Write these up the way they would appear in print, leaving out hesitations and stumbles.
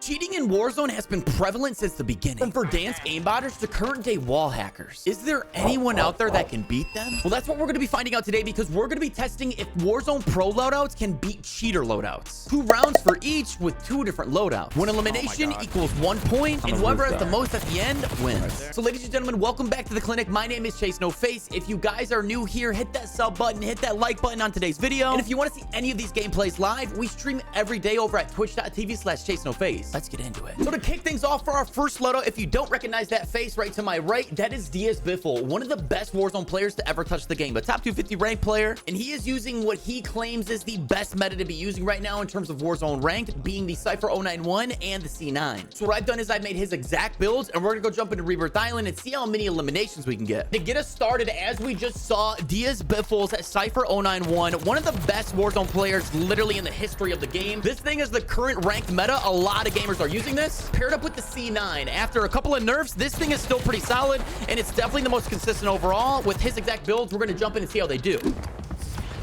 Cheating in Warzone has been prevalent since the beginning. From Verdansk aimbotters to current day wall hackers. Is there anyone out there that can beat them? Well, that's what we're going to be finding out today, because we're going to be testing if Warzone Pro loadouts can beat cheater loadouts. 2 rounds for each with 2 different loadouts. One elimination equals 1 point, and whoever has the most at the end wins. So ladies and gentlemen, welcome back to the clinic. My name is Chasenoface. If you guys are new here, hit that sub button, hit that like button on today's video. And if you want to see any of these gameplays live, we stream every day over at twitch.tv/Chasenoface. Let's get into it. So to kick things off for our first loadout, if you don't recognize that face right to my right, that is Diaz Biffle, one of the best Warzone players to ever touch the game, a top 250 ranked player, and he is using what he claims is the best meta to be using right now in terms of Warzone ranked, being the Cypher 091 and the C9. So what I've done is I've made his exact builds, and we're gonna go jump into Rebirth Island and see how many eliminations we can get. To get us started, as we just saw, Diaz Biffle's Cypher 091, one of the best Warzone players literally in the history of the game. This thing is the current ranked meta. A lot of gamers are using this. Paired up with the C9, after a couple of nerfs, this thing is still pretty solid, and it's definitely the most consistent overall. With his exact builds, we're going to jump in and see how they do.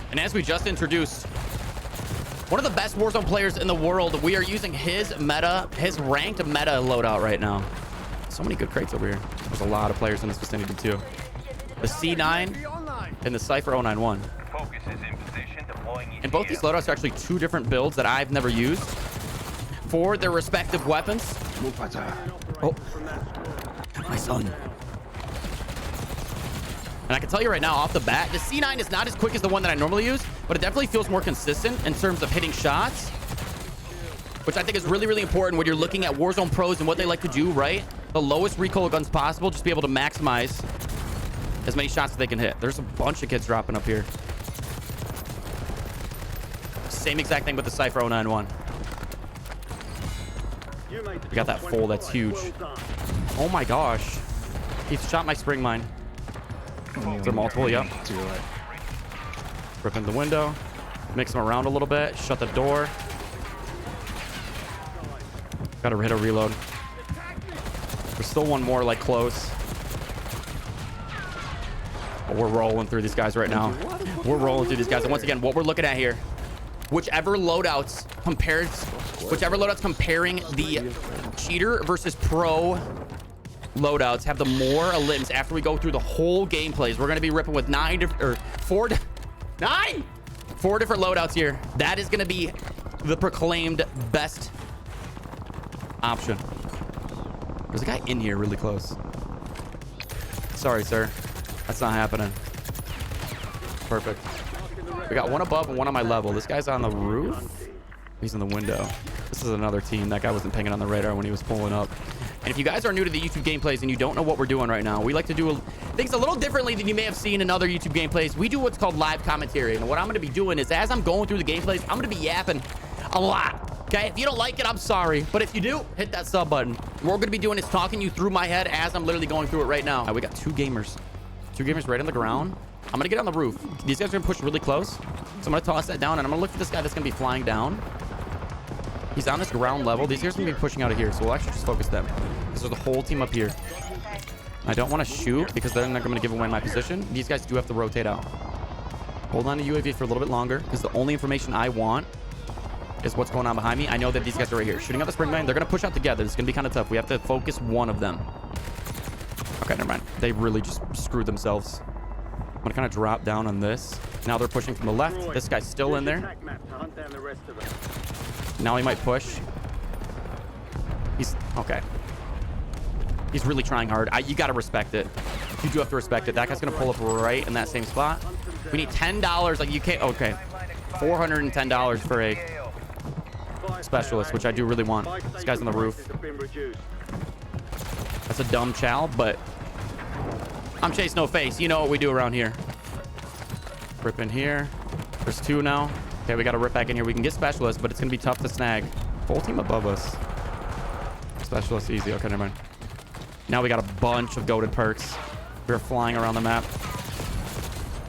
And as we just introduced, one of the best Warzone players in the world, we are using his meta, his ranked meta loadout right now. So many good crates over here. There's a lot of players in this vicinity too. The C9 and the Cypher 091. And both these loadouts are actually 2 different builds that I've never used for their respective weapons. Oh, my son. And I can tell you right now off the bat, the C9 is not as quick as the one that I normally use, but it definitely feels more consistent in terms of hitting shots, which I think is really, really important when you're looking at Warzone pros and what they like to do, right? The lowest recoil guns possible, just be able to maximize as many shots as they can hit. There's a bunch of kids dropping up here. Same exact thing with the Cypher 091. We got that full. That's huge. Oh my gosh. He shot my spring mine. Is there multiple? Yep. Rip in the window. Mix them around a little bit. Shut the door. Gotta hit a reload. There's still one more, like, close. But we're rolling through these guys right now. We're rolling through these guys. And once again, what we're looking at here, whichever loadouts comparing the cheater versus pro loadouts have the more elims after we go through the whole gameplays. We're going to be ripping with 4 different loadouts here. That is going to be the proclaimed best option. There's a guy in here really close. Sorry, sir. That's not happening. Perfect. We got one above and one on my level. This guy's on the roof. He's in the window. This is another team. That guy wasn't pinging on the radar when he was pulling up. And if you guys are new to the YouTube gameplays and you don't know what we're doing right now, we like to do things a little differently than you may have seen in other YouTube gameplays. We do what's called live commentary. And what I'm going to be doing is, as I'm going through the gameplays, I'm going to be yapping a lot. Okay, if you don't like it, I'm sorry. But if you do, hit that sub button. What we're going to be doing is talking you through my head as I'm literally going through it right now. We got 2 gamers. 2 gamers right on the ground. I'm going to get on the roof. These guys are going to push really close. So I'm going to toss that down, and I'm going to look for this guy that's going to be flying down. He's on this ground level. These guys are going to be pushing out of here, so we'll actually just focus them. Because there's a whole team up here. I don't want to shoot because then they're going to give away my position. These guys do have to rotate out. Hold on to UAV for a little bit longer, because the only information I want is what's going on behind me. I know that these guys are right here. Shooting out the spring mine. They're going to push out together. It's going to be kind of tough. We have to focus one of them. Okay, never mind. They really just screwed themselves. I'm going to kind of drop down on this. Now they're pushing from the left. This guy's still in there. Now he might push. He's okay. He's really trying hard. You got to respect it. You do have to respect it. That guy's going to pull up right in that same spot. We need $10. Like, you can't. Okay. $410 for a specialist, which I do really want. This guy's on the roof. That's a dumb chow, but I'm Chasenoface. You know what we do around here. Rip in here. There's 2 now. Okay, we got to rip back in here. We can get specialists, but it's going to be tough to snag. Full team above us. Specialist easy. Okay, never mind. Now we got a bunch of goated perks. We're flying around the map.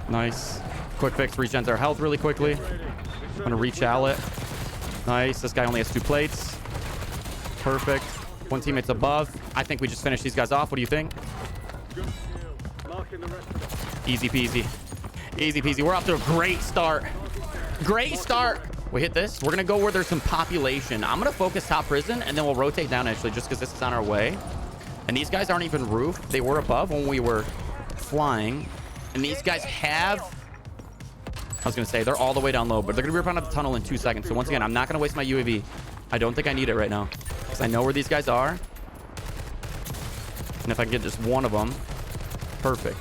Nice. Quick fix. Regens our health really quickly. I'm going to reach outlet. Nice. This guy only has 2 plates. Perfect. 1 teammate's above. I think we just finished these guys off. What do you think? Easy peasy. Easy peasy. We're off to a great start. Great start. We hit this. We're gonna go where there's some population. I'm gonna focus top prison, and then we'll rotate down actually, just because this is on our way. And these guys aren't even roof. They were above when we were flying. And these guys have... I was gonna say, they're all the way down low, but they're gonna be up out of the tunnel in 2 seconds. So once again, I'm not gonna waste my UAV. I don't think I need it right now, because I know where these guys are. And if I can get just one of them, perfect.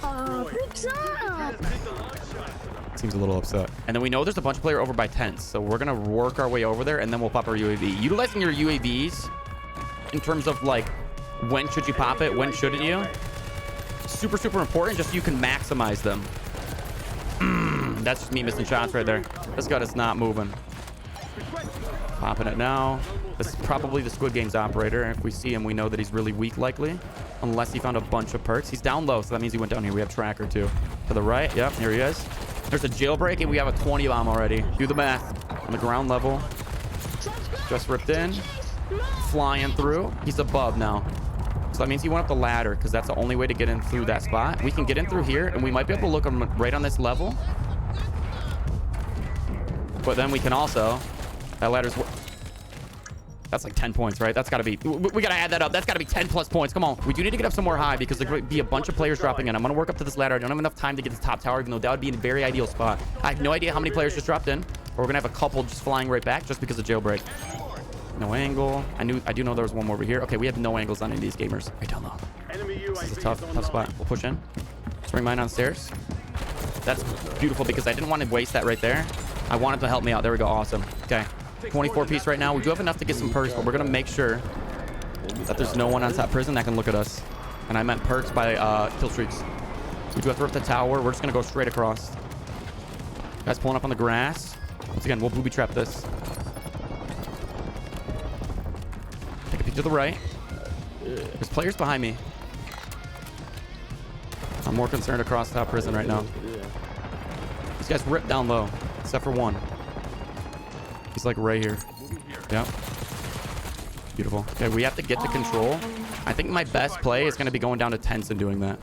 Seems a little upset. And then we know there's a bunch of players over by tents, so we're gonna work our way over there, and then we'll pop our UAV. Utilizing your UAVs in terms of like, when should you pop it, when shouldn't you? Super, super important, just so you can maximize them. That's just me missing shots right there. This guy is not moving. Popping it now. This is probably the Squid Games operator. If we see him, we know that he's really weak likely. Unless he found a bunch of perks. He's down low, so that means he went down here. We have tracker too. To the right. Yep, here he is. There's a jailbreak, and we have a 20 bomb already. Do the math. On the ground level. Just ripped in. Flying through. He's above now. So that means he went up the ladder, because that's the only way to get in through that spot. We can get in through here, and we might be able to look him right on this level. But then we can also... That ladder's... That's like 10 points, right? That's got to be... We got to add that up. That's got to be 10 plus points. Come on. We do need to get up somewhere high, because there's going to be a bunch of players dropping in. I'm going to work up to this ladder. I don't have enough time to get to the top tower, even though that would be a very ideal spot. I have no idea how many players just dropped in. Or we're going to have a couple just flying right back just because of jailbreak. No angle. I do know there was one more over here. Okay, we have no angles on any of these gamers. Right down low. This is a tough spot. We'll push in. Spring mine on stairs. That's beautiful, because I didn't want to waste that right there. I wanted to help me out. There we go. Awesome. Okay. 24 piece right now. We do have enough to get some perks, but we're going to make sure that there's no one on top prison that can look at us. And I meant perks by kill streaks. We do have to rip the tower. We're just going to go straight across. Guys pulling up on the grass. Once again, we'll booby trap this. Take a peek to the right. There's players behind me. I'm more concerned across top prison right now. These guys ripped down low, except for one. He's like right here. Yep. Beautiful. Okay, we have to get to control. I think my best play is going to be going down to tents and doing that.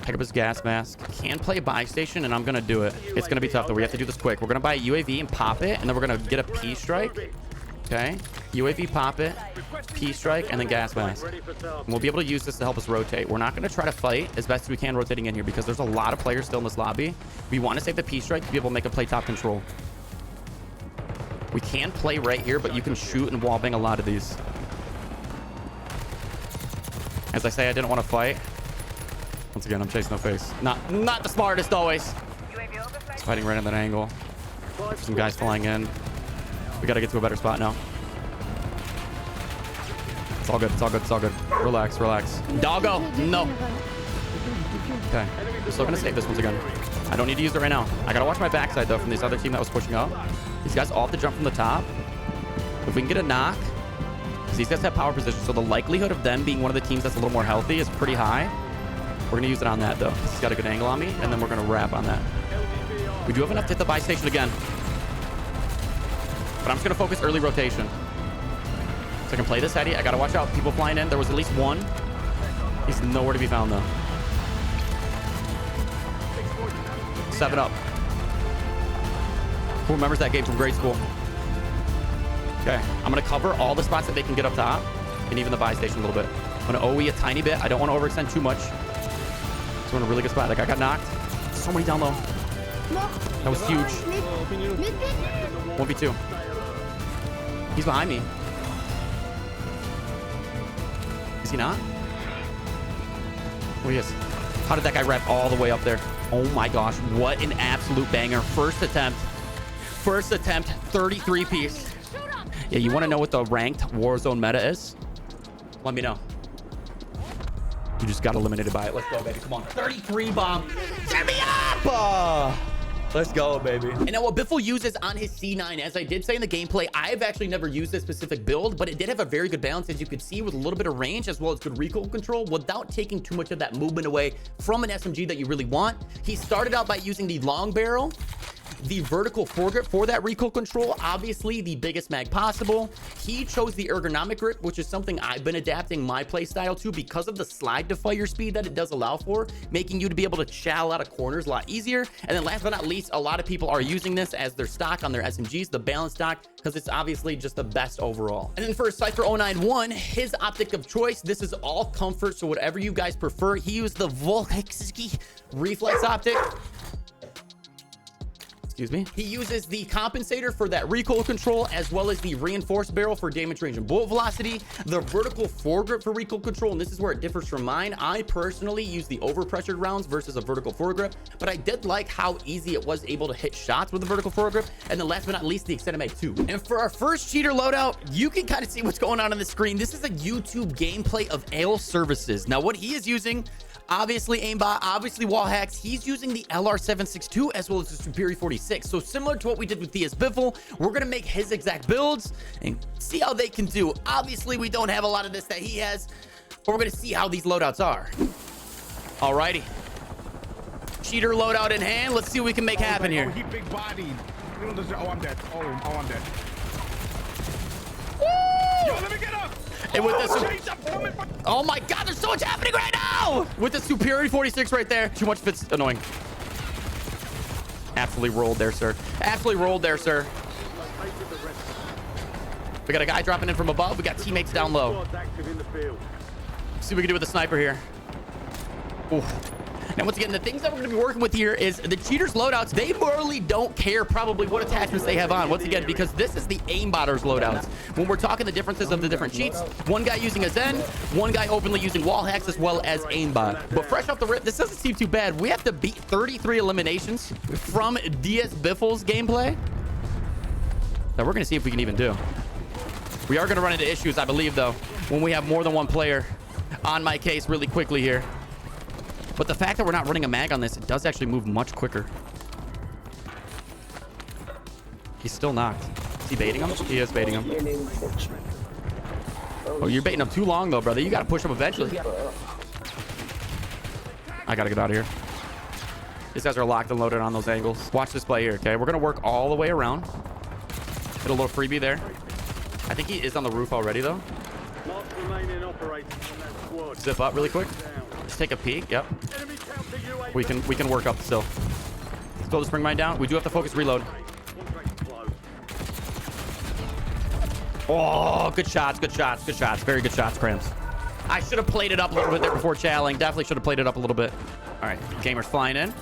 Pick up his gas mask. Can play a buy station, and I'm going to do it. It's going to be tough, though. We have to do this quick. We're going to buy a UAV and pop it, and then we're going to get a P-strike. Okay. UAV pop it, P-strike, and then gas mask. And we'll be able to use this to help us rotate. We're not going to try to fight as best as we can rotating in here, because there's a lot of players still in this lobby. We want to save the P-strike to be able to make a play top control. We can play right here, but you can shoot and wallbang a lot of these. As I say, I didn't want to fight. Once again, I'm Chasenoface. Not the smartest always. He's fighting right at that angle. Some guys flying in. We got to get to a better spot now. It's all good. It's all good. It's all good. Relax. Relax. Doggo. No. Okay. We're still going to save this once again. I don't need to use it right now. I got to watch my backside, though, from this other team that was pushing up. These guys all have to jump from the top. If we can get a knock, because these guys have power position, so the likelihood of them being one of the teams that's a little more healthy is pretty high. We're going to use it on that, though. He's got a good angle on me, and then we're going to wrap on that. We do have enough to hit the buy station again. But I'm just going to focus early rotation. So I can play this heady. I got to watch out. People flying in. There was at least one. He's nowhere to be found, though. 7 up. Who remembers that game from grade school? Okay. I'm going to cover all the spots that they can get up top, and even the buy station a little bit. I'm going to OE a tiny bit. I don't want to overextend too much. So in a really good spot. That guy got knocked. So many down low. That was huge. 1v2. He's behind me. Is he not? Oh, he is. How did that guy wrap all the way up there? Oh my gosh. What an absolute banger. First attempt. 33 piece. Yeah, you want to know what the ranked Warzone meta is? Let me know. You just got eliminated by it. Let's go, baby. Come on. 33 bomb. Get me up! Let's go, baby. And now what Biffle uses on his C9, as I did say in the gameplay, I've actually never used this specific build, but it did have a very good balance, as you could see, with a little bit of range as well as good recoil control without taking too much of that movement away from an SMG that you really want. He started out by using the long barrel, the vertical foregrip for that recoil control. Obviously, the biggest mag possible. He chose the ergonomic grip, which is something I've been adapting my play style to because of the slide to fire speed that it does allow for, making you to be able to chow out of corners a lot easier. And then last but not least, a lot of people are using this as their stock on their SMGs, the balance stock, because it's obviously just the best overall. And then for Cypher 091, his optic of choice, this is all comfort, so whatever you guys prefer. He used the Volkswagen reflex optic. Excuse me. He uses the compensator for that recoil control, as well as the reinforced barrel for damage range and bullet velocity, the vertical foregrip for recoil control, and this is where it differs from mine. I personally use the overpressured rounds versus a vertical foregrip, but I did like how easy it was able to hit shots with the vertical foregrip. And then last but not least, the extended mag 2. And for our first cheater loadout, you can kind of see what's going on the screen. This is a YouTube gameplay of Ale Services. Now, what he is using, obviously aimbot, obviously wall hacks. He's using the LR762 as well as the Superior 46. So similar to what we did with Diaz Biffle, we're going to make his exact builds and see how they can do. Obviously, we don't have a lot of this that he has, but we're going to see how these loadouts are. Alrighty. Cheater loadout in hand. Let's see what we can make happen here. He big bodied. Oh, I'm dead. Oh, I'm dead. Woo! Yo, let me get up. And with this, oh my god, there's so much happening right now with the Superior 46 right there. Too much fits, annoying. Absolutely rolled there, sir. Absolutely rolled there, sir. We got a guy dropping in from above. We got teammates down low. See what we can do with the sniper here. Ooh. Now, once again, the things that we're going to be working with here is the cheaters loadouts. They morally don't care probably what attachments they have on. Once again, because this is the aimbotters loadouts. When we're talking the differences of the different cheats, one guy using a Zen, one guy openly using wall hacks as well as aimbot. But fresh off the rip, this doesn't seem too bad. We have to beat 33 eliminations from Diaz Biffle's gameplay. Now, we're going to see if we can even do. We are going to run into issues, I believe, though, when we have more than one player on my case really quickly here. But the fact that we're not running a mag on this, it does actually move much quicker. He's still knocked. Is he baiting him? He is baiting him. Oh, you're baiting him too long, though, brother. You got to push him eventually. I got to get out of here. These guys are locked and loaded on those angles. Watch this play here, okay? We're going to work all the way around. Get a little freebie there. I think he is on the roof already, though. Zip up really quick. Just take a peek. Yep. We can work up still. Let's throw the spring mine down. We do have to focus reload. Oh, good shots, good shots, good shots. Very good shots, Cramps. I should have played it up a little bit there before challing. Definitely should have played it up a little bit. All right, gamers flying in.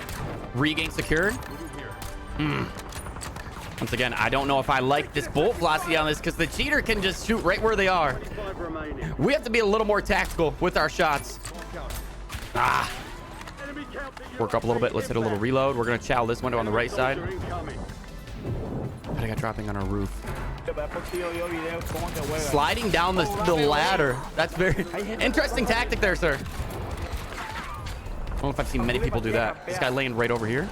Regain secured. Once again, I don't know if I like this bolt velocity on this because the cheater can just shoot right where they are. We have to be a little more tactical with our shots. Ah. Work up a little bit. Let's hit a little reload. We're going to chow this window on the right side. I got dropping on our roof. Sliding down the ladder. That's very interesting tactic there, sir. I don't know if I've seen many people do that. This guy laying right over here.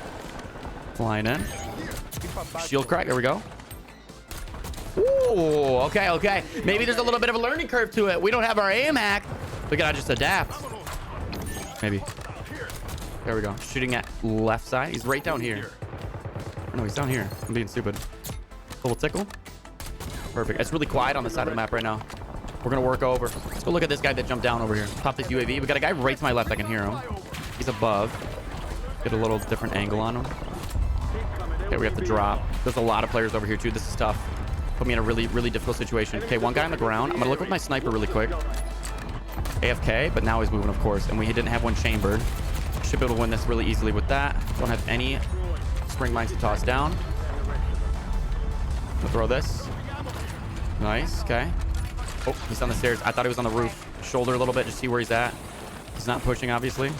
Flying in. Shield crack. There we go. Ooh, okay, okay. Maybe there's a little bit of a learning curve to it. We don't have our aim hack. We gotta just adapt. Maybe. There we go. Shooting at left side. He's right down here. No, he's down here. I'm being stupid. Little tickle. Perfect. It's really quiet on the side of the map right now. We're gonna work over. Let's go look at this guy that jumped down over here. Pop this UAV. We got a guy right to my left. I can hear him. He's above. Get a little different angle on him. Okay, we have to drop. There's a lot of players over here too. This is tough. Put me in a really, really difficult situation. Okay, one guy on the ground. I'm gonna look with my sniper really quick. AFK, but now he's moving, of course. And we didn't have one chambered. Should be able to win this really easily with that. Don't have any spring mines to toss down. We'll throw this. Nice, okay. Oh, he's on the stairs. I thought he was on the roof. Shoulder a little bit, just see where he's at. He's not pushing, obviously.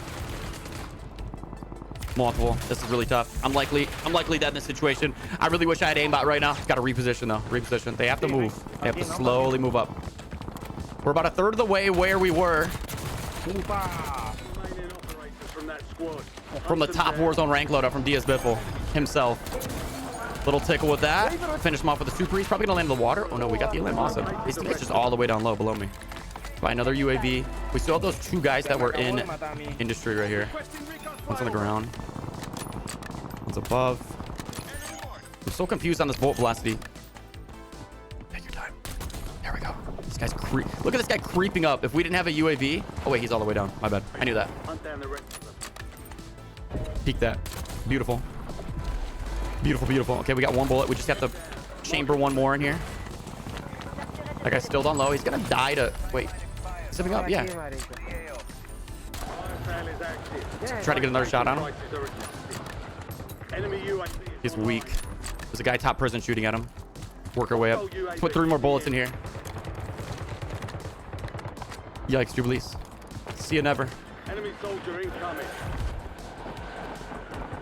Multiple. This is really tough. I'm likely dead in this situation. I really wish I had aimbot right now. Got to reposition though. Reposition. They have to move. They have to slowly move up. We're about a third of the way where we were from the top Warzone rank loadout from Diaz Biffle himself. Little tickle with that. Finish him off with a super. He's probably gonna land in the water. Oh no, we got the alarm. Awesome. These guys just all the way down low below me. By another UAV. We still have those two guys that were in industry right here. One's on the ground. One's above. I'm so confused on this bolt velocity. Take your time. There we go. This guy's look at this guy creeping up. If we didn't have a UAV. Oh wait, he's all the way down. My bad. I knew that. Peek that. Beautiful. Beautiful, beautiful. Okay, we got one bullet. We just have to chamber one more in here. That guy's still down low. He's gonna die to... Wait. Zipping up, yeah. Try to get another shot on him. He's weak. There's a guy top prison shooting at him. Work our way up. Let's put 3 more bullets in here. Yikes, Jubilees. See you never. Enemy soldier incoming.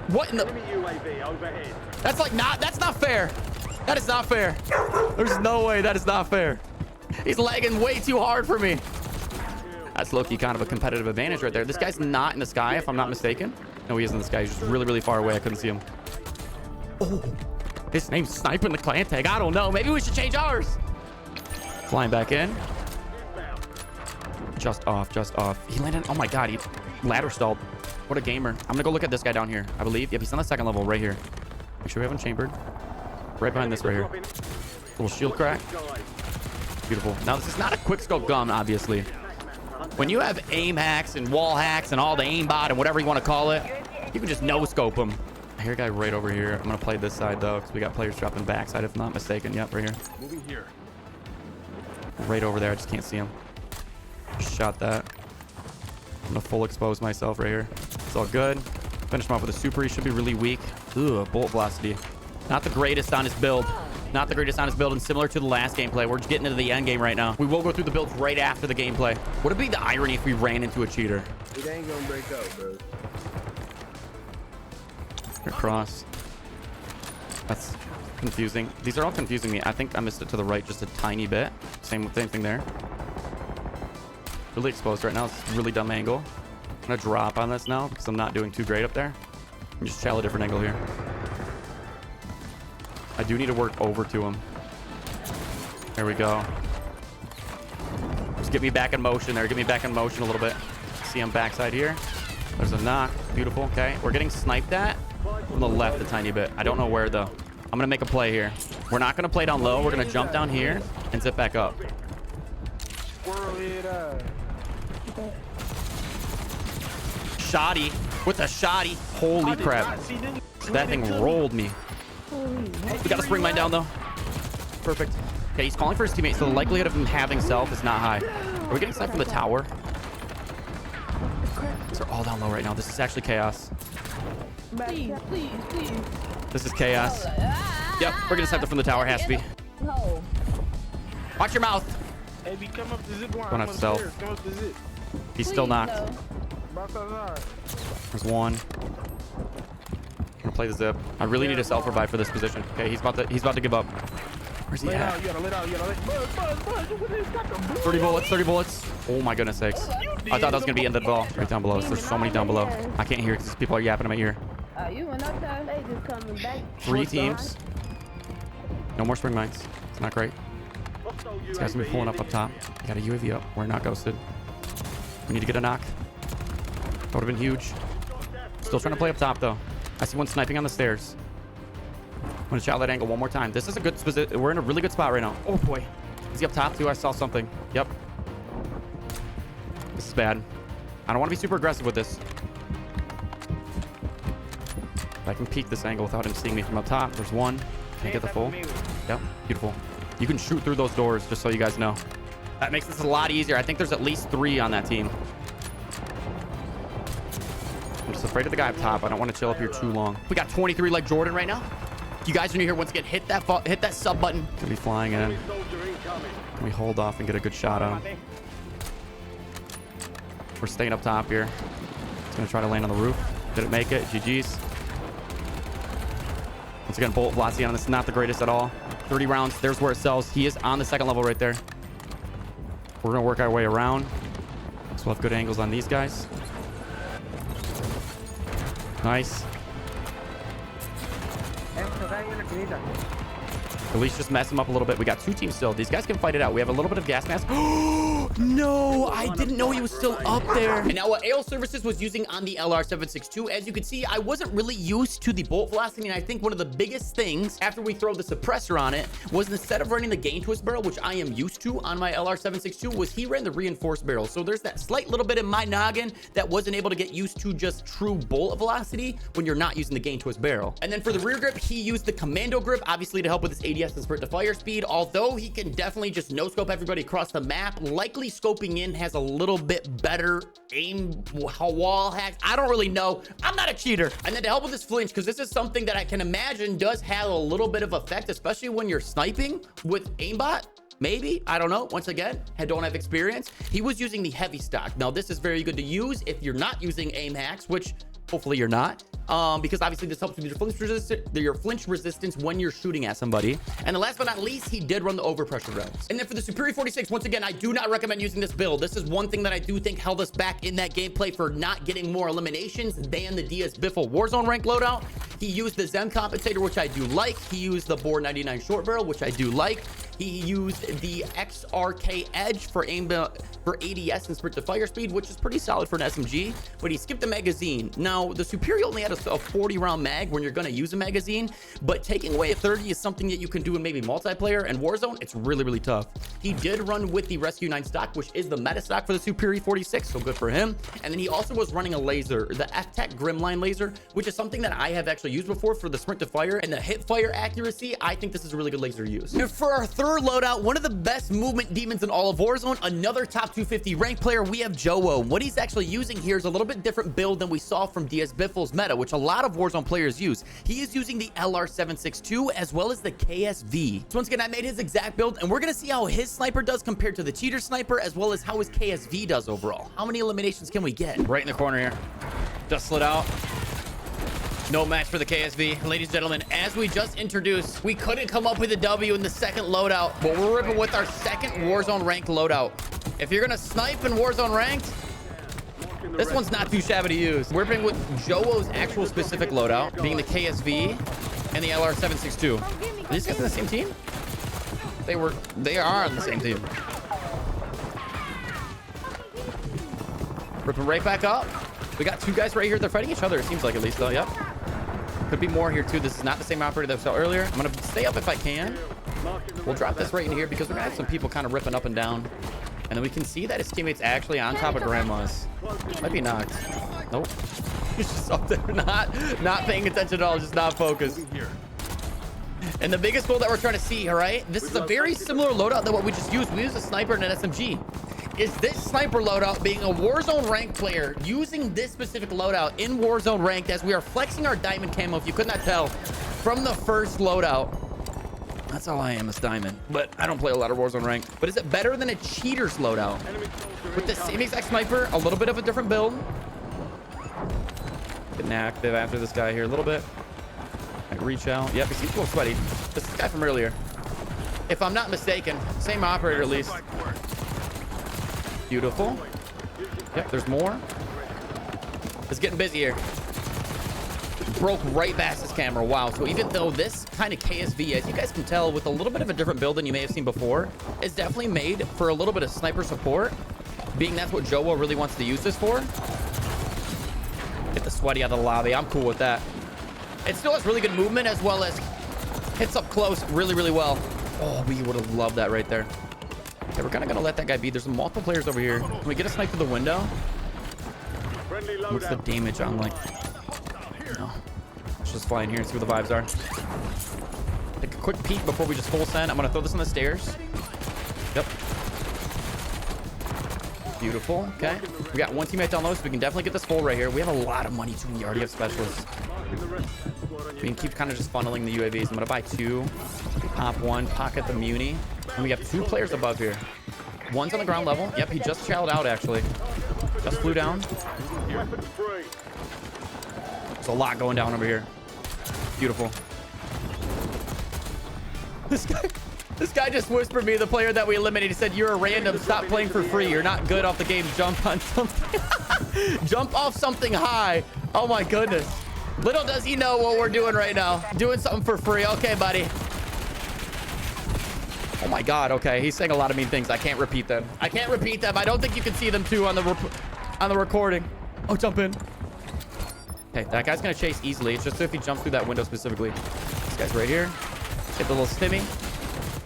What in the... Enemy UAV overhead. That's like not... That's not fair. That is not fair. There's no way that is not fair. He's lagging way too hard for me. That's low-key kind of a competitive advantage right there. This guy's not in the sky, if I'm not mistaken. No, he is in the sky. He's just really, really far away. I couldn't see him. Oh, his name's sniping the clan tag. I don't know. Maybe we should change ours. Flying back in. Just off, just off. He landed. Oh my God, he ladder stalled. What a gamer. I'm gonna go look at this guy down here. I believe. Yep, he's on the 2nd level right here. Make sure we have him chambered. Right behind this right here. Little shield crack. Beautiful. Now this is not a quick scope gun, obviously. When you have aim hacks and wall hacks and all the aimbot and whatever you want to call it, you can just no scope them. I hear a guy right over here. I'm gonna play this side though, because we got players dropping backside, if I'm not mistaken. Yep, right here. Moving here. Right over there. I just can't see him. Shot that. I'm gonna full expose myself right here. It's all good. Finish him off with a super. He should be really weak. Ugh, bolt velocity. Not the greatest on his build. Not the greatest on his build, and similar to the last gameplay. We're just getting into the end game right now. We will go through the builds right after the gameplay. Would it be the irony if we ran into a cheater? It ain't gonna break out, bro. Across. That's confusing. These are all confusing me. I think I missed it to the right just a tiny bit. Same thing there. Really exposed right now. It's a really dumb angle. I'm gonna drop on this now because I'm not doing too great up there. And just try a different angle here. I do need to work over to him. There we go. Just get me back in motion there. Get me back in motion a little bit. See him backside here. There's a knock. Beautiful. Okay. We're getting sniped at from the left a tiny bit. I don't know where though. I'm gonna make a play here. We're not gonna play down low. We're gonna jump down here and zip back up. Shoddy with a shoddy. Holy crap. That thing rolled me. We got a spring mine down though. Perfect. Okay, he's calling for his teammate, so the likelihood of him having self is not high. Are we getting sniped from the tower? These are all down low right now. This is actually chaos. Please, please, please. This is chaos. Yep, we're gonna snip from the tower. Has to be. No. Watch your mouth. Hey, come up the zip line. Don't have self. Come up the zip. He's still knocked. No. There's one. I'm gonna play the zip. I really need a self revive for this position. Okay, he's about to give up. Where's he at? You gotta let out. You gotta let. 30 bullets, 30 bullets. Oh my goodness sakes. I thought that was gonna be ended at all. Right down below. There's so many down below. I can't hear because people are yapping in my ear. You went up there. They just coming back. 3 teams. No more spring mines. It's not great. This guy's gonna be pulling up top. We got a UAV up. We're not ghosted. We need to get a knock. That would have been huge. Still trying to play up top though. I see one sniping on the stairs. I'm gonna chow that angle one more time. This is a good spot. We're in a really good spot right now. Oh boy. Is he up top too? I saw something. Yep. This is bad. I don't want to be super aggressive with this. If I can peek this angle without him seeing me from up top. There's one. Can I get the full? Yep. Beautiful. You can shoot through those doors, just so you guys know. That makes this a lot easier. I think there's at least 3 on that team. I'm just afraid of the guy up top. I don't want to chill up here too long. We got 23 like Jordan right now. If you guys are new here, once again, hit that sub button. Gonna be flying in. Can we hold off and get a good shot on him? We're staying up top here. He's gonna try to land on the roof. Didn't make it. GG's. Once again, bolt velocity on this is not the greatest at all. 30 rounds. There's where it sells. He is on the 2nd level right there. We're gonna work our way around. So we'll have good angles on these guys. Nice. At least just mess them up a little bit. We got 2 teams still. These guys can fight it out. We have a little bit of gas mask. No, I didn't know he was still up there. And now what AL Services was using on the LR762, as you can see, I wasn't really used to the bolt velocity. And I think one of the biggest things after we throw the suppressor on it was instead of running the gain twist barrel, which I am used to on my LR762, was he ran the reinforced barrel. So there's that slight little bit in my noggin that wasn't able to get used to just true bolt velocity when you're not using the gain twist barrel. And then for the rear grip, he used the commando grip, obviously to help with his ADS and sprint to fire speed. Although he can definitely just no scope everybody across the map, likely scoping in has a little bit better aim wall hacks. I don't really know. I'm not a cheater. And then to help with this flinch, because this is something that I can imagine does have a little bit of effect, especially when you're sniping with aimbot. Maybe, I don't know. Once again, I don't have experience. He was using the heavy stock. Now, this is very good to use if you're not using aim hacks, which hopefully you're not. Because obviously this helps with your flinch resistance when you're shooting at somebody. And then last but not least, he did run the overpressure rounds. And then for the Superior 46, once again, I do not recommend using this build. This is one thing that I do think held us back in that gameplay for not getting more eliminations than the Diaz Biffle Warzone rank loadout. He used the Zen compensator, which I do like. He used the Bore 99 short barrel, which I do like. He used the XRK Edge for aim for ADS and sprint to fire speed, which is pretty solid for an SMG, but he skipped the magazine. Now, the Superior only had a 40 round mag when you're going to use a magazine, but taking away a 30 is something that you can do in maybe multiplayer, and Warzone, it's really, really tough. He did run with the Rescue 9 stock, which is the meta stock for the Superior 46, so good for him. And then he also was running a laser, the F-Tech Grimline laser, which is something that I have actually used before for the sprint to fire and the hip fire accuracy. I think this is a really good laser to use. And for our third loadout, one of the best movement demons in all of Warzone, another top 250 rank player, we have Joewo. What he's actually using here is a little bit different build than we saw from Diaz Biffle's meta, which a lot of Warzone players use. He is using the LR762 as well as the KSV. So once again, I made his exact build, and we're gonna see how his sniper does compared to the cheater sniper, as well as how his KSV does overall. How many eliminations can we get? Right in the corner here. Just slid out. No match for the KSV. Ladies and gentlemen, as we just introduced, we couldn't come up with a W in the second loadout, but we're ripping with our second Warzone ranked loadout. If you're gonna snipe in Warzone ranked, this one's not too shabby to use. We're ripping with Joewo's actual specific loadout, being the KSV and the LR762. Are these guys on the same team? They are on the same team. Ripping right back up. We got 2 guys right here. They're fighting each other, it seems like, at least, though. Yep. Could be more here, too. This is not the same operator that we saw earlier. I'm going to stay up if I can. We'll drop this right in here because we're going to have some people kind of ripping up and down. And then we can see that his teammate's actually on top of Grandma's. Might be knocked. Nope. He's just up there, not paying attention at all, just not focused. And the biggest goal that we're trying to see, all right? This is a very similar loadout than what we just used. We used a sniper and an SMG. Is this sniper loadout, being a Warzone ranked player, using this specific loadout in Warzone ranked, as we are flexing our diamond camo, if you could not tell, from the first loadout. That's all I am, is diamond. But I don't play a lot of Warzone ranked. But is it better than a cheater's loadout? With the same exact sniper, a little bit of a different build. Getting active after this guy here a little bit. I reach out. Yep, he seems a little sweaty. This is the guy from earlier. If I'm not mistaken, same operator at least. Beautiful. Yep, there's more. It's getting busy here. Broke right past his camera. Wow. So even though this kind of KSV, as you guys can tell, with a little bit of a different build than you may have seen before, is definitely made for a little bit of sniper support, being that's what Joewo really wants to use this for. Get the sweaty out of the lobby. I'm cool with that. It still has really good movement, as well as hits up close really, really well. Oh, we would have loved that right there. Okay, we're kind of going to let that guy be. There's multiple players over here. Can we get a snipe through the window? What's the damage on, like... No. Let's just fly in here and see what the vibes are. Take a quick peek before we just full send. I'm going to throw this on the stairs. Yep. Beautiful. Okay. We got 1 teammate down low, so we can definitely get this full right here. We have a lot of money, too, and we already have specialists. We can keep kind of just funneling the UAVs. I'm going to buy 2. Pop 1. Pocket the Muni. And we have 2 players above here. One's on the ground level. Yep, he just chowed out, actually. Just flew down. There's a lot going down over here. Beautiful. This guy just whispered me, the player that we eliminated, said, "You're a random. Stop playing for free. You're not good off the game. Jump on something." Jump off something high. Oh, my goodness. Little does he know what we're doing right now. Doing something for free. Okay, buddy. my God. Okay, he's saying a lot of mean things. I can't repeat them. I can't repeat them. I don't think you can see them too on the recording. Oh, jump in. Okay, that guy's gonna chase easily. It's just if he jumps through that window specifically. This guy's right here. Hit the little stimmy.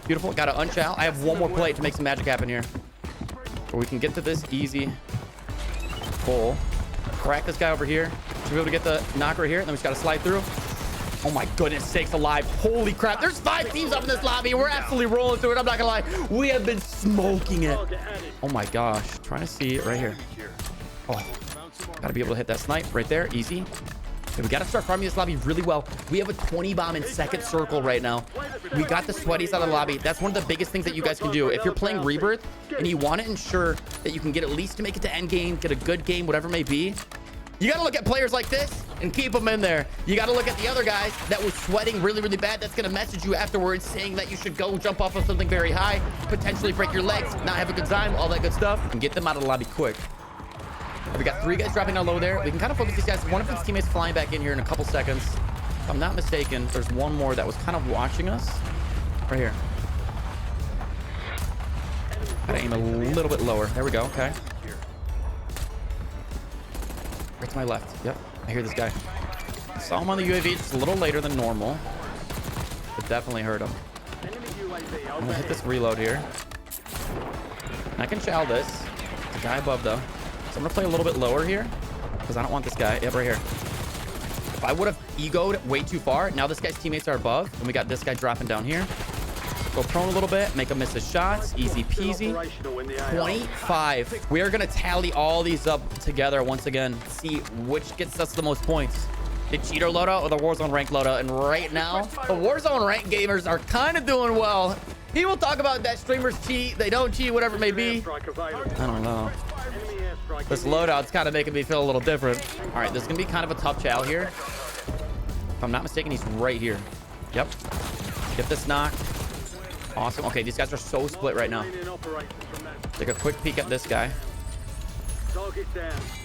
Beautiful. Got to unchow. I have one more plate to make some magic happen here. Or we can get to this easy. Full. Crack this guy over here. Should be able to get the knocker here. And then we just got to slide through. Oh my goodness sakes alive. Holy crap. There's 5 teams up in this lobby. We're absolutely rolling through it. I'm not going to lie. We have been smoking it. Oh my gosh. Trying to see it right here. Oh, got to be able to hit that snipe right there. Easy. Okay, we got to start farming this lobby really well. We have a 20 bomb in second circle right now. We got the sweaties out of the lobby. That's one of the biggest things that you guys can do. If you're playing Rebirth and you want to ensure that you can get at least to make it to end game, get a good game, whatever it may be, you got to look at players like this and keep them in there. You got to look at the other guys that was sweating really, really bad. That's going to message you afterwards saying that you should go jump off of something very high, potentially break your legs, not have a good time, all that good stuff, and get them out of the lobby quick. We got 3 guys dropping down low there. We can kind of focus these guys. One of his teammates flying back in here in a couple seconds. If I'm not mistaken, there's one more that was kind of watching us. Right here. Gotta aim a little bit lower. There we go. Okay. Right to my left. Yep. I hear this guy. Saw him on the UAV just a little later than normal. But definitely heard him. I'm gonna hit this reload here. And I can chow this. The guy above though. So I'm gonna play a little bit lower here because I don't want this guy. Yep, right here. If I would have egoed way too far, now this guy's teammates are above, and we got this guy dropping down here. Go prone a little bit, make him miss his shots. Easy peasy. 25. We are gonna tally all these up together once again. See which gets us the most points. The cheater loadout or the Warzone rank loadout. And right now, the Warzone rank gamers are kind of doing well. People talk about that streamers cheat, they don't cheat, whatever it may be. I don't know. This loadout's kind of making me feel a little different. All right, this is gonna be kind of a tough chow here. If I'm not mistaken, he's right here. Yep. Get this knock. Awesome. Okay, these guys are so split right now. Take a quick peek at this guy.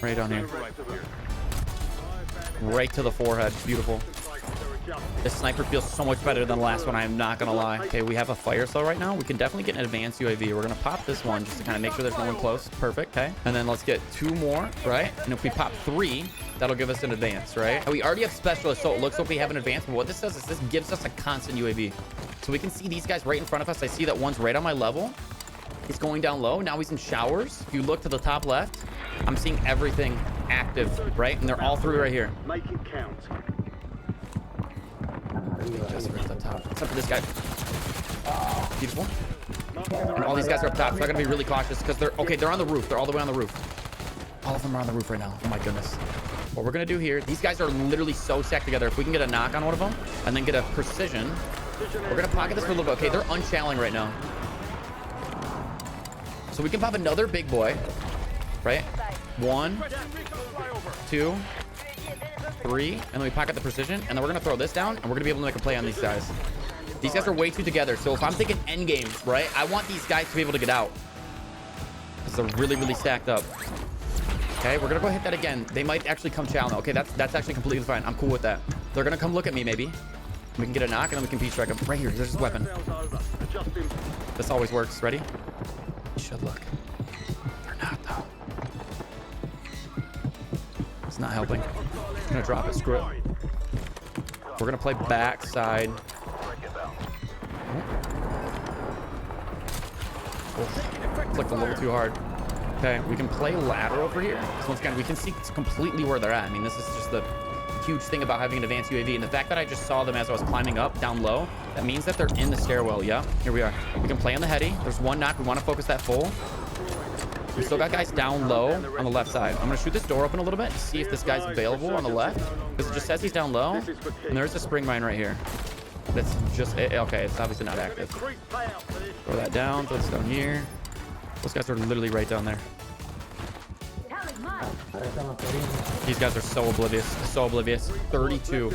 Right on here. Right to the forehead. Beautiful. This sniper feels so much better than the last one. I am not gonna lie. Okay, we have a fire cell right now. We can definitely get an advanced UAV. We're gonna pop this one just to kind of make sure there's no one close. Perfect. Okay, and then let's get 2 more, right? And if we pop 3, that'll give us an advance, right? And we already have specialists, so it looks like we have an advance. But what this does is this gives us a constant UAV, so we can see these guys right in front of us. I see that one's right on my level. He's going down low. Now he's in showers. If you look to the top left, I'm seeing everything active, right? And they're all 3 right here. Make it count. Just right at the top. Except for this guy. Beautiful. And all these guys are up top. So I gotta be really cautious because they're on the roof. They're all the way on the roof. All of them are on the roof right now. Oh my goodness. What we're gonna do here, these guys are literally so stacked together. If we can get a knock on one of them and then get a precision, we're gonna pocket this for a little bit. Okay, they're unchalling right now. So we can pop another big boy, right? 1, 2, 3, and then we pocket the precision, and then we're gonna throw this down, and we're gonna be able to make a play on these guys. These guys are way too together, so if I'm thinking end game, right, I want these guys to be able to get out because they're really, really stacked up. Okay, we're gonna go hit that again. They might actually come chow now. Okay, that's actually completely fine. I'm cool with that. They're gonna come look at me maybe. We can get a knock, and then we can P-strike them. Right here, there's his weapon. This always works. Ready? You should look. They're not though. It's not helping. I'm gonna drop it. Screw it. We're gonna play backside. Oh, clicked a little too hard. Okay, we can play ladder over here. So once again, we can see completely where they're at. I mean, this is just the huge thing about having an advanced UAV, and the fact that I just saw them as I was climbing up down low, that means that they're in the stairwell. Yeah, here we are. We can play on the heady. There's one knock. We want to focus that full. We still got guys down low on the left side. I'm gonna shoot this door open a little bit to see if this guy's available on the left, because it just says he's down low, and there's a spring mine right here. That's just okay. It's obviously not active. Throw that down. Throw this down here. Those guys are literally right down there. These guys are so oblivious. So oblivious. 32.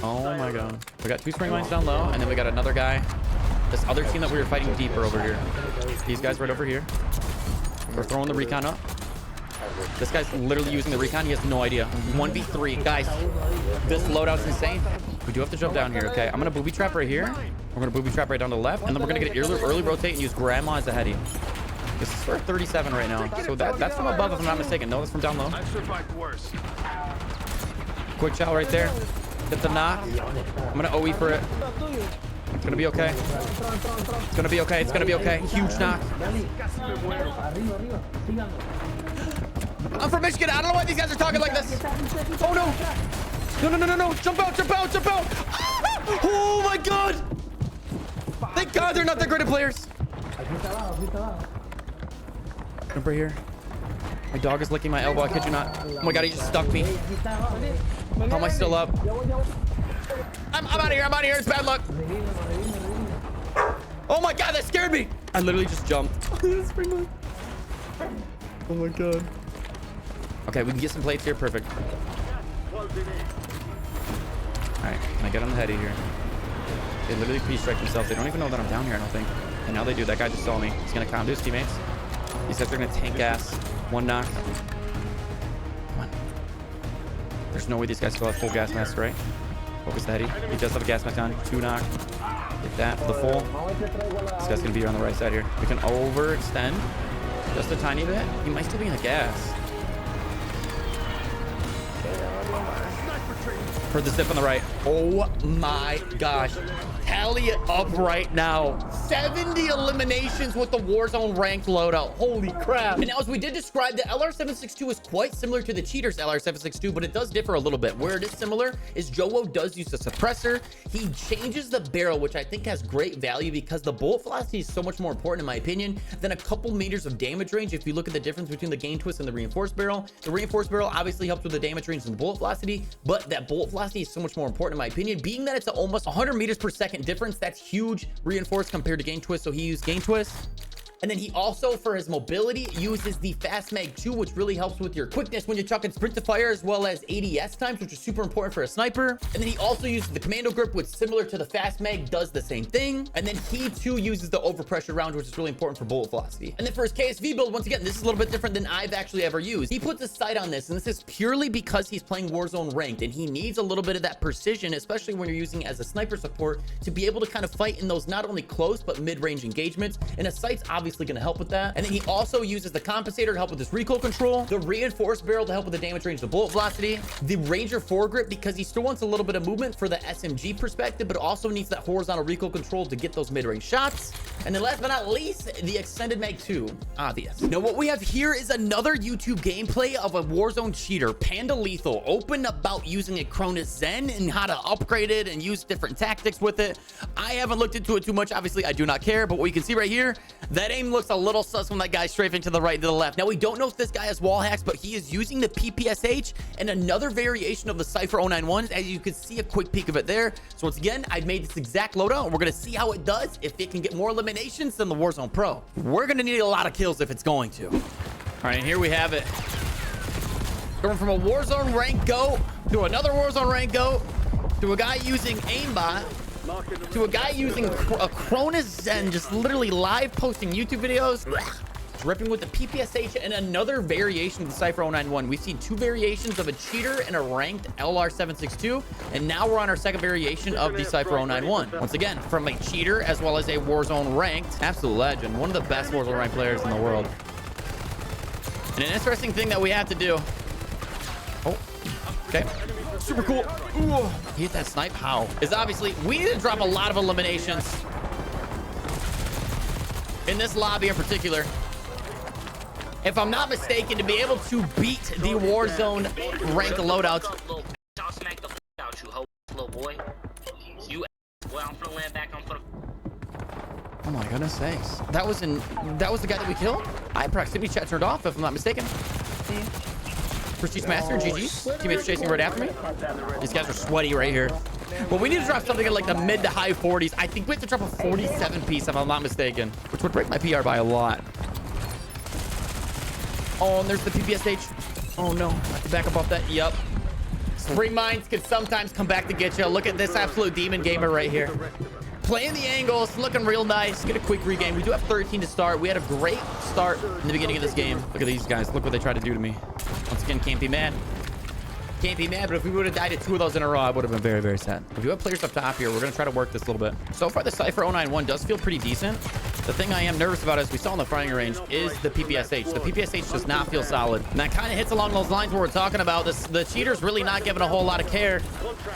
Oh my god. We got 2 spring mines down low, and then we got another guy. This other team that we were fighting deeper over here. These guys right over here. We're throwing the recon up. This guy's literally using the recon. He has no idea. 1v3. Guys, this loadout's insane. We do have to jump down here, okay? I'm going to booby trap right here. We're going to booby trap right down to the left. And then we're going to get early rotate and use grandma as a heady. This is for 37 right now. So that's from above, if I'm not mistaken. No, that's from down low. I've survived worse. Quick shot right there. Get the knock. I'm going to OE for it. It's going to be okay. It's going to be okay. It's going to be okay. Huge knock. I'm from Michigan. I don't know why these guys are talking like this. Oh, no. No. Jump out. Ah! Oh, my God. Thank God they're not that great at players. Jump right here. My dog is licking my elbow. I kid you not. Oh, my God. He just stuck me. How am I still up? I'm out of here. It's bad luck. Oh, my God. That scared me. I literally just jumped. Oh, my God. Okay, we can get some plates here. Perfect. All right, can I get on the heady here? They literally pre-strike themselves. They don't even know that I'm down here, I don't think. And now they do. That guy just saw me. He's going to calm to his teammates. He says they're going to tank gas. One knock. Come on. There's no way these guys still have full gas mask, right? Focus the heady. He does have a gas mask on. 2 knock. Get that for the full. This guy's going to be on the right side here. We can overextend just a tiny bit. He might still be in the gas. For the zip on the right. Oh my gosh. Tally it up right now. 70 eliminations with the Warzone ranked loadout. Holy crap. And now, as we did describe, the LR762 is quite similar to the cheater's LR762, but it does differ a little bit. Where it is similar is Joewo does use a suppressor. He changes the barrel, which I think has great value because the bullet velocity is so much more important, in my opinion, than a couple meters of damage range. If you look at the difference between the gain twist and the reinforced barrel, the reinforced barrel obviously helps with the damage range and the bullet velocity, but that bullet velocity is so much more important, in my opinion, being that it's almost 100 meters per second difference. That's huge reinforced compared to gain twist, so he used gain twist. And then he also, for his mobility, uses the fast mag 2, which really helps with your quickness when you're chucking sprint to fire, as well as ADS times, which is super important for a sniper. And then he also uses the commando grip, which, similar to the fast mag, does the same thing. And then he too uses the overpressure round, which is really important for bullet velocity. And then for his KSV build, once again, this is a little bit different than I've actually ever used. He puts a sight on this, and this is purely because he's playing Warzone ranked, and he needs a little bit of that precision, especially when you're using it as a sniper support, to be able to kind of fight in those not only close but mid-range engagements. And a sight's obviously going to help with that. And then he also uses the compensator to help with his recoil control, the reinforced barrel to help with the damage range, the bullet velocity, the Ranger foregrip because he still wants a little bit of movement for the SMG perspective, but also needs that horizontal recoil control to get those mid-range shots. And then last but not least, the extended mag 2, obvious. Now what we have here is another YouTube gameplay of a Warzone cheater, Panda Lethal, open about using a Cronus Zen and how to upgrade it and use different tactics with it. I haven't looked into it too much. Obviously, I do not care, but what you can see right here, that aim looks a little sus when that guy's strafing to the right and to the left. Now, we don't know if this guy has wall hacks, but he is using the PPSH and another variation of the Cypher 091s, as you can see a quick peek of it there. So once again, I've made this exact loadout, and we're going to see how it does, if it can get more eliminations than the Warzone Pro. We're going to need a lot of kills if it's going to. All right, and here we have it. Going from a Warzone rank GOAT to another Warzone rank GOAT to a guy using aimbot to a guy using a Cronus Zen, just literally live posting YouTube videos, dripping with the PPSH and another variation of the Cypher 091. We've seen 2 variations of a cheater and a ranked LR762, and now we're on our second variation of the Cypher 091. Once again, from a cheater as well as a Warzone ranked, absolute legend, one of the best Warzone ranked players in the world. And an interesting thing that we have to do. Oh, okay. Super cool. Ooh, he hit that snipe. How? Is obviously we need to drop a lot of eliminations in this lobby in particular. If I'm not mistaken, to be able to beat the Warzone ranked loadouts. I'll smack the out you, ho, little boy. You, well, I'm gonna land back on foot. Oh my goodness sakes. That was the guy that we killed? I had proximity chat turned off, if I'm not mistaken. Prestige Master, GG. Teammates chasing right after me. These guys are sweaty right here. Well, we need to drop something in like the mid to high 40s. I think we have to drop a 47 piece, if I'm not mistaken, which would break my PR by a lot. Oh, and there's the PPSH. Oh no, I have to back up off that. Yup. Spring mines can sometimes come back to get you. Look at this absolute demon gamer right here. Playing the angles, looking real nice. Get a quick regain. We do have 13 to start. We had a great start in the beginning of this game. Look at these guys. Look what they tried to do to me. Once again, can't be mad. Can't be mad, but if we would have died at 2 of those in a row, I would have been very, very sad. If you have players up top here, we're going to try to work this a little bit. So far, the Cypher 091 does feel pretty decent. The thing I am nervous about, as we saw in the firing range, is the PPSH. The PPSH does not feel solid. And that kind of hits along those lines where we're talking about this. The cheaters really not giving a whole lot of care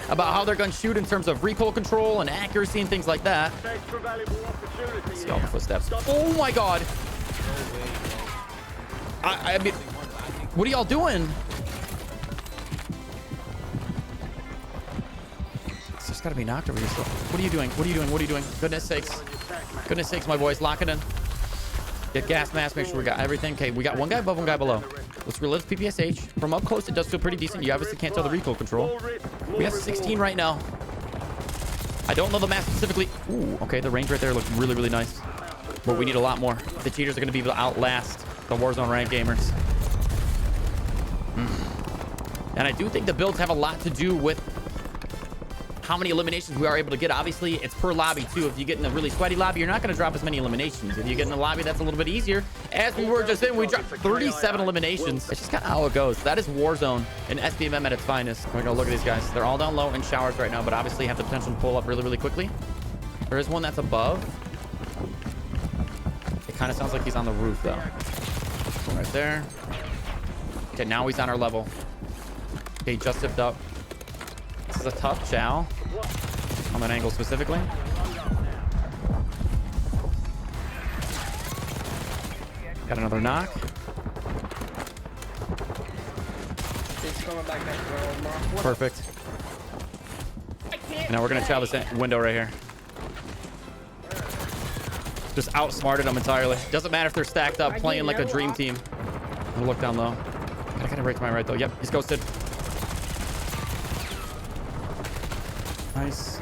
about how they're going to shoot in terms of recoil control and accuracy and things like that. See all the footsteps. Oh my God. I mean, what are y'all doing? It's just got to be knocked over here. So what are you doing? What are you doing? What are you doing? Goodness sakes. Goodness sakes, my boys. Lock it in. Get gas mask. Make sure we got everything. Okay, we got one guy above, one guy below. Let's relive PPSH. From up close, it does feel pretty decent. You obviously can't tell the recoil control. We have 16 right now. I don't know the map specifically. Ooh, okay. The range right there looks really, really nice. But we need a lot more. The cheaters are going to be able to outlast the Warzone rank gamers. And I do think the builds have a lot to do with how many eliminations we are able to get. Obviously, it's per lobby too. If you get in a really sweaty lobby, you're not going to drop as many eliminations. If you get in a lobby that's a little bit easier, as we were just in, we dropped 37 eliminations. It's just kind of how it goes. That is Warzone and SBMM at its finest. We're going to look at these guys. They're all down low in showers right now, but obviously have the potential to pull up really, really quickly. There is one that's above. It kind of sounds like he's on the roof though. Right there. Okay, now he's on our level. Okay, just zipped up. This is a tough chow on that angle specifically. Got another knock. Perfect. And now we're gonna chow this window right here. Just outsmarted them entirely. Doesn't matter if they're stacked up, playing like a dream team. I'm gonna look down low. Gotta get it right to my right though. Yep, he's ghosted. Nice.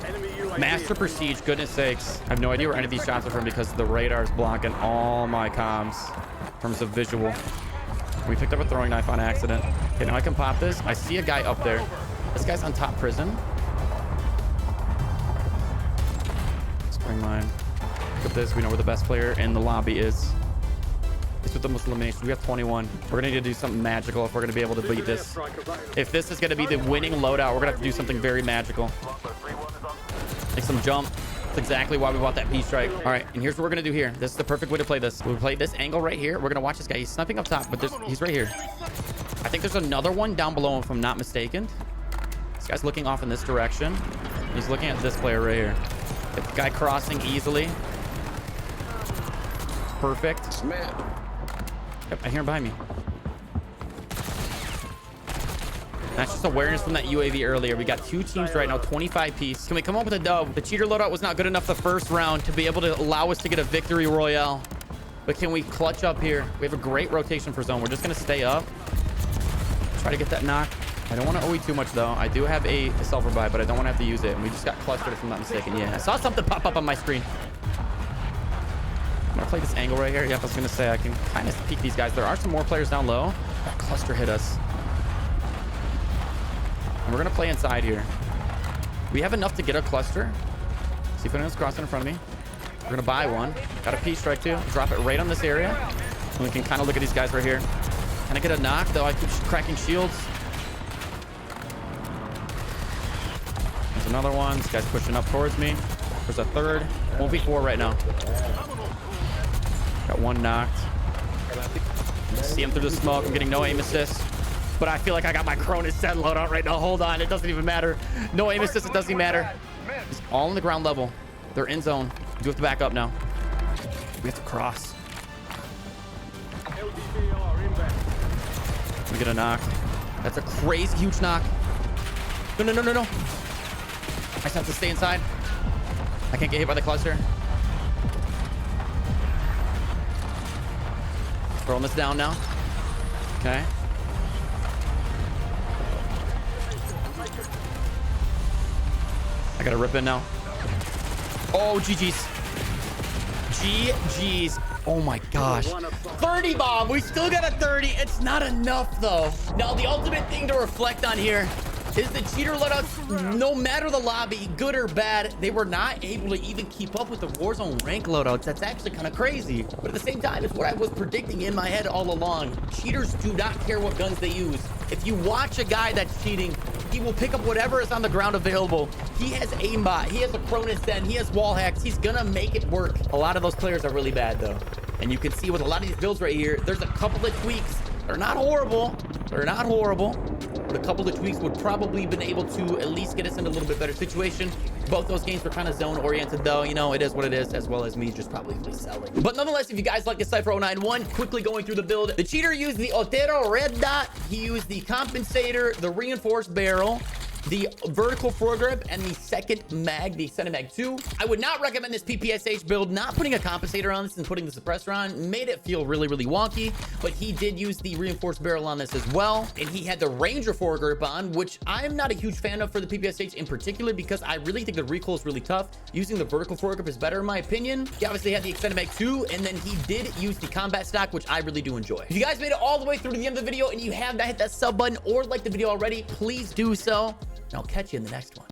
Master Prestige, goodness sakes. I have no idea where any of these shots are from because the radar is blocking all my comms in terms of visual. We picked up a throwing knife on accident. Okay, now I can pop this. I see a guy up there. This guy's on top prison. Spring line. Look at this. We know where the best player in the lobby is. It's with the most eliminations. We have 21. We're going to need to do something magical if we're going to be able to beat this. If this is going to be the winning loadout, we're going to have to do something very magical. Make some jump. That's exactly why we bought that P-Strike. All right, and here's what we're going to do here. This is the perfect way to play this. We play this angle right here. We're going to watch this guy. He's sniping up top, but he's right here. I think there's another one down below him, if I'm not mistaken. This guy's looking off in this direction. He's looking at this player right here. The guy crossing easily. Perfect. Yep, I hear him behind me. That's just awareness from that UAV earlier. We got 2 teams right now, 25 piece. Can we come up with a dub? The cheater loadout was not good enough the first round to be able to allow us to get a victory royale. But can we clutch up here? We have a great rotation for zone. We're just going to stay up. Try to get that knock. I don't want to OE too much, though. I do have a silver buy, but I don't want to have to use it. And we just got clustered, if I'm not mistaken. Yeah, I saw something pop up on my screen. I'm going to play this angle right here. Yep, I was going to say I can kind of peek these guys. There are some more players down low. That cluster hit us. And we're going to play inside here. We have enough to get a cluster. See if anyone's crossing in front of me. We're going to buy one. Got a P-Strike too. Drop it right on this area. And we can kind of look at these guys right here. Can I get a knock, though? I keep cracking shields. There's another one. This guy's pushing up towards me. There's a third. 1v4 right now. Got one knocked. See him through the smoke. I'm getting no aim assist. But I feel like I got my Cronus set loadout right now. Hold on. It doesn't even matter. No aim assist. It doesn't even matter. It's all on the ground level. They're in zone. We do have to back up now. We have to cross. We get a knock. That's a crazy huge knock. No, no, no, no, no. I just have to stay inside. I can't get hit by the cluster. Throwing this down now. Okay. I gotta rip in now. Oh, GG's. GG's. Oh my gosh. 30 bomb. We still got a 30. It's not enough though. Now the ultimate thing to reflect on here is the cheater loadouts, no matter the lobby, good or bad, they were not able to even keep up with the Warzone rank loadouts. That's actually kind of crazy. But at the same time, it's what I was predicting in my head all along. Cheaters do not care what guns they use. If you watch a guy that's cheating, he will pick up whatever is on the ground available. He has aimbot, he has a Cronus Den, he has wall hacks. He's gonna make it work. A lot of those players are really bad though. And you can see with a lot of these builds right here, there's a couple of tweaks. They're not horrible. They're not horrible. But a couple of tweaks would probably been able to at least get us in a little bit better situation. Both those games were kind of zone oriented though. You know, it is what it is, as well as me just probably selling. But nonetheless, if you guys like the Cypher 091, quickly going through the build, the cheater used the Otero red dot. He used the compensator, the reinforced barrel, the vertical foregrip, and the second mag, the extended mag 2. I would not recommend this PPSH build. Not putting a compensator on this and putting the suppressor on made it feel really, really wonky, but he did use the reinforced barrel on this as well. And he had the Ranger foregrip on, which I'm not a huge fan of for the PPSH in particular, because I really think the recoil is really tough. Using the vertical foregrip is better in my opinion. He obviously had the extended mag 2, and then he did use the combat stock, which I really do enjoy. If you guys made it all the way through to the end of the video and you have not hit that sub button or like the video already, please do so. And I'll catch you in the next one.